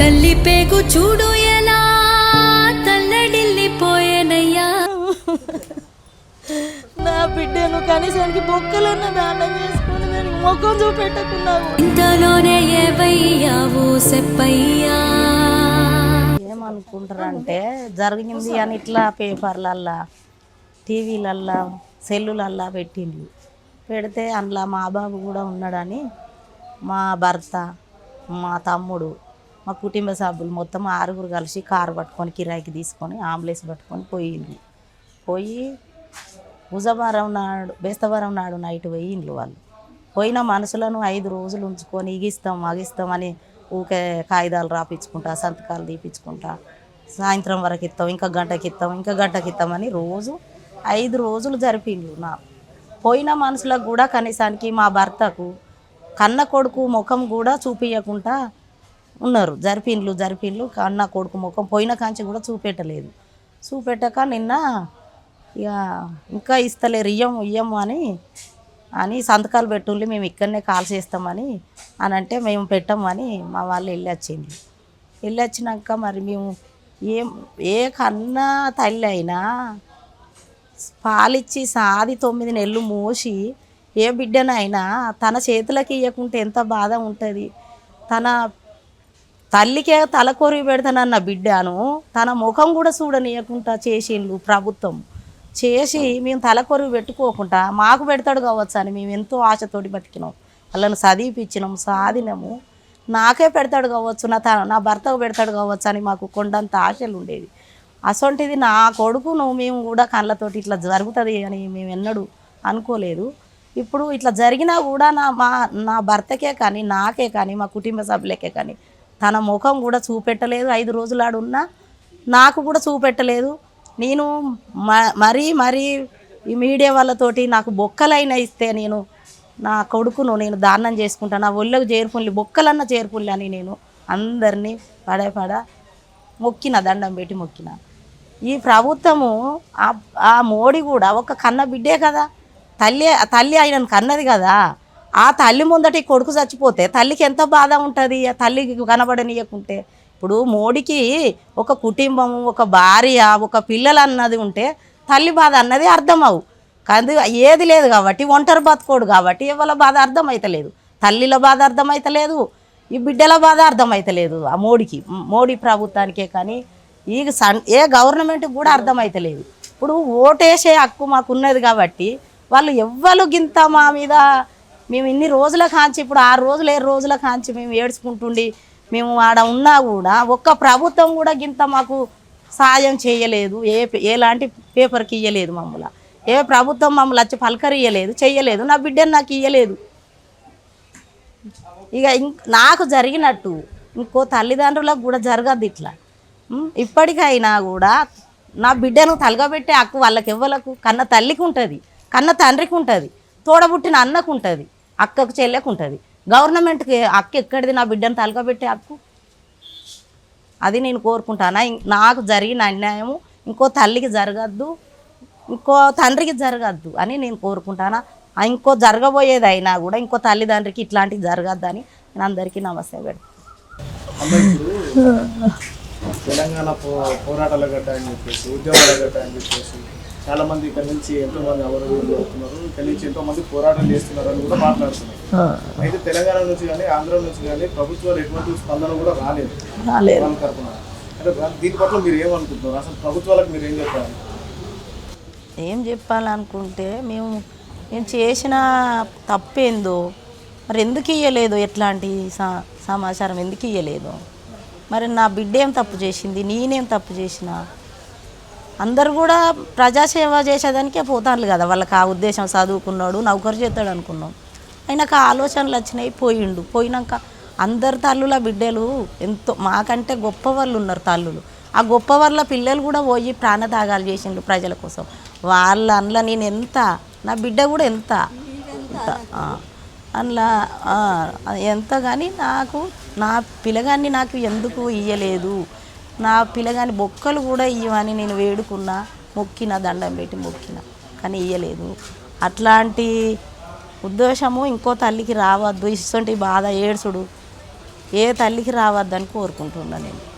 తల్లి పేగు చూడు ఎలా తల్లడిల్లిపోయేనయ్యా. నా బిడ్డను కనీసానికి బొక్కలన్న దానం చేసుకుని దానికి ముఖం చూపెట్టకున్నావు. ఇంతలోనే ఏవయ్యావు సెప్పయ్యా. ఏమనుకుంటారంటే జరిగింది అని ఇట్లా పేపర్లల్లా టీవీలల్లా సెల్లులల్లా పెట్టిండ్రు. పెడితే అందులో మా బాబు కూడా ఉన్నాడని మా భర్త మా తమ్ముడు మా కుటుంబ సభ్యులు మొత్తం 6 కలిసి కారు పట్టుకొని కిరాయికి తీసుకొని అంబులెన్స్ పట్టుకొని పోయింది. పోయి బుధవారం నాడు బేస్తవారం నాడు నైట్ పోయిండ్రు. వాళ్ళు పోయిన మనుషులను 5 రోజులు ఉంచుకొని అగిస్తామని ఊకే కాగితాలు రాపించుకుంటా సంతకాలు తీపించుకుంటా సాయంత్రం వరకు ఇస్తాం, ఇంకా గంటకి ఇస్తామని రోజు 5 రోజులు జరిపిండ్రు. నా పోయిన మనుషులకు కూడా కనీసానికి మా భర్తకు కన్న కొడుకు ముఖం కూడా చూపించకుండా ఉన్నారు. జరిపిండ్లు కన్న కొడుకు ముఖం పోయిన కాంచి కూడా చూపెట్టక నిన్న ఇక ఇంకా ఇస్తలేరు ఇయ్యము అని సంతకాలు పెట్టుండి మేము ఇక్కడనే కాల్ చేస్తామని అని అంటే మేము పెట్టమని మా వాళ్ళు వెళ్ళి వచ్చినాక మరి మేము ఏ కన్న తల్లి అయినా పాలిచ్చి సాది 9 నెలలు మోసి ఏ బిడ్డనైనా తన చేతులకి ఇవ్వకుంటే ఎంత బాధ ఉంటుంది. తన తల్లికే తల కొరివి పెడతానన్న బిడ్డను తన ముఖం కూడా చూడనీయకుండా చేసిండ్రు ప్రభుత్వం. చేసి మేము తల కొరివి పెట్టుకోకుండా మాకు పెడతాడు కావచ్చు అని మేము ఎంతో ఆశతోటి బతికినాం. వాళ్ళను చదివిపించినాము, సాధినాము. నాకే పెడతాడు కావచ్చు, నా భర్తకు పెడతాడు కావచ్చు అని మాకు కొండంత ఆశలు ఉండేది. అసొంటిది నా కొడుకును మేము కూడా కళ్ళతోటి ఇట్లా జరుగుతుంది అని మేము ఎన్నడూ అనుకోలేదు. ఇప్పుడు ఇట్లా జరిగినా కూడా నా భర్తకే కానీ నాకే కానీ మా కుటుంబ సభ్యులకే కానీ తన ముఖం కూడా చూపెట్టలేదు. 5 రోజులు ఆడున్నా నాకు కూడా చూపెట్టలేదు. నేను మరీ ఈ మీడియా వాళ్ళతోటి నాకు బొక్కలైనా ఇస్తే నేను నా కొడుకును నేను దానం చేసుకుంటా, నా ఒళ్ళకు చేరుపుల్లి బొక్కలన్నా చేరుపుల్లి అని నేను అందరినీ పడ మొక్కిన, దండం పెట్టి మొక్కిన. ఈ ప్రభుత్వము ఆ మోడీ కూడా ఒక కన్న బిడ్డే కదా, తల్లి ఆయనను కన్నది కదా. ఆ తల్లి ముందట ఈ కొడుకు చచ్చిపోతే తల్లికి ఎంత బాధ ఉంటుంది. ఆ తల్లికి కనబడనీయకుంటే ఇప్పుడు మోడీకి ఒక కుటుంబం, ఒక భార్య, ఒక పిల్లలు అన్నది ఉంటే తల్లి బాధ అన్నది అర్థమవు. కానీ ఏది లేదు కాబట్టి ఒంటరి బతుకోడు కాబట్టి ఎవరి బాధ అర్థమవుతలేదు. తల్లిల బాధ అర్థమవుతలేదు, ఈ బిడ్డల బాధ అర్థమవుతలేదు. ఆ మోడీ ప్రభుత్వానికే కానీ ఏ గవర్నమెంట్కి కూడా అర్థమవుతలేదు. ఇప్పుడు ఓటేసే హక్కు మాకున్నది కాబట్టి వాళ్ళు ఎవ్వరు గింత మా మీద మేము ఇన్ని రోజుల కాంచి ఇప్పుడు 6 రోజులు 7 రోజుల కాంచి మేము ఏడ్చుకుంటుండి మేము ఆడ ఉన్నా కూడా ఒక్క ప్రభుత్వం కూడా గింత మాకు సాయం చేయలేదు. ఎలాంటి పేపర్కి ఇవ్వలేదు మమ్మల్ని. ఏ ప్రభుత్వం మమ్మల్ని వచ్చి పలకరియలేదు, చెయ్యలేదు. నా బిడ్డను నాకు ఇవ్వలేదు. ఇక నాకు జరిగినట్టు ఇంకో తల్లిదండ్రులకు కూడా జరగద్దు ఇట్లా. ఇప్పటికైనా కూడా నా బిడ్డను తలగబెట్టే హక్కు వాళ్ళకి ఎవ్వలకు కన్న తల్లికి ఉంటుంది, కన్న తండ్రికి ఉంటుంది, తోడబుట్టిన అన్నకు ఉంటుంది, అక్కకు చెల్లెకు ఉంటుంది. గవర్నమెంట్కి హక్కు ఎక్కడిది నా బిడ్డను తలగబెట్టే హక్కు? అది నేను కోరుకుంటానా. నాకు జరిగిన అన్యాయము ఇంకో తల్లికి జరగద్దు, ఇంకో తండ్రికి జరగద్దు అని నేను కోరుకుంటానా. ఇంకో జరగబోయేది అయినా కూడా ఇంకో తల్లిదండ్రికి ఇట్లాంటివి జరగద్దు అని నేను అందరికీ నమస్తే పెడతాను. తెలంగాణ పోరాటాల గడ్డ అని చెప్పేసి, ఉద్యమాల గడ్డ అని చెప్పేసి చాలామంది ఇక్కడ నుంచి ఎంతోమంది అవరోధులు అవుతున్నారు, ఇక్కడ నుంచి ఎంతోమంది పోరాటం చేస్తున్నారు అని కూడా మాట్లాడుతున్నారు. అయితే తెలంగాణ నుంచి కానీ ఆంధ్ర నుంచి కానీ ప్రభుత్వాలు ఎటువంటి స్పందన కూడా రాలేదు వాళ్ళ తరఫున. అంటే దీని పట్ల మీరు ఏమనుకుంటున్నారు? అసలు ప్రభుత్వాలకు మీరు ఏం చెప్పాలి? ఏం చెప్పాలనుకుంటే మేము చేసిన తప్పేందో మరి ఎందుకు ఇవ్వలేదు, ఎట్లాంటి సమాచారం ఎందుకు ఇవ్వలేదు, మరి నా బిడ్డ ఏం తప్పు చేసింది, నేనేం తప్పు చేసిన. అందరు కూడా ప్రజాసేవ చేసేదానికే పోతాను కదా, వాళ్ళకి ఆ ఉద్దేశం. చదువుకున్నాడు నౌకరు చేస్తాడు అనుకున్నాం, ఆయనకు ఆలోచనలు వచ్చినాయి, పోయినాక అందరు తల్లుల బిడ్డలు ఎంతో మాకంటే గొప్ప వాళ్ళు ఉన్నారు తల్లులు. ఆ గొప్ప వాళ్ళ పిల్లలు కూడా పోయి ప్రాణత్యాగాలు చేసిండ్రు ప్రజల కోసం. వాళ్ళ అందులో నేను ఎంత, నా బిడ్డ కూడా ఎంత అందులో ఎంత. కానీ నాకు నా పిల్లగాన్ని నాకు ఎందుకు ఇయ్యలేదు, నా పిల్లగాని బొక్కలు కూడా ఇవ్వని నేను వేడుకున్నా, మొక్కిన, దండం పెట్టి మొక్కిన, కానీ ఇయ్యలేదు. అట్లాంటి ఉద్దేశము ఇంకో తల్లికి రావద్దు. ఇటువంటి బాధ ఏడ్చుడు ఏ తల్లికి రావద్దని కోరుకుంటున్నా నేను.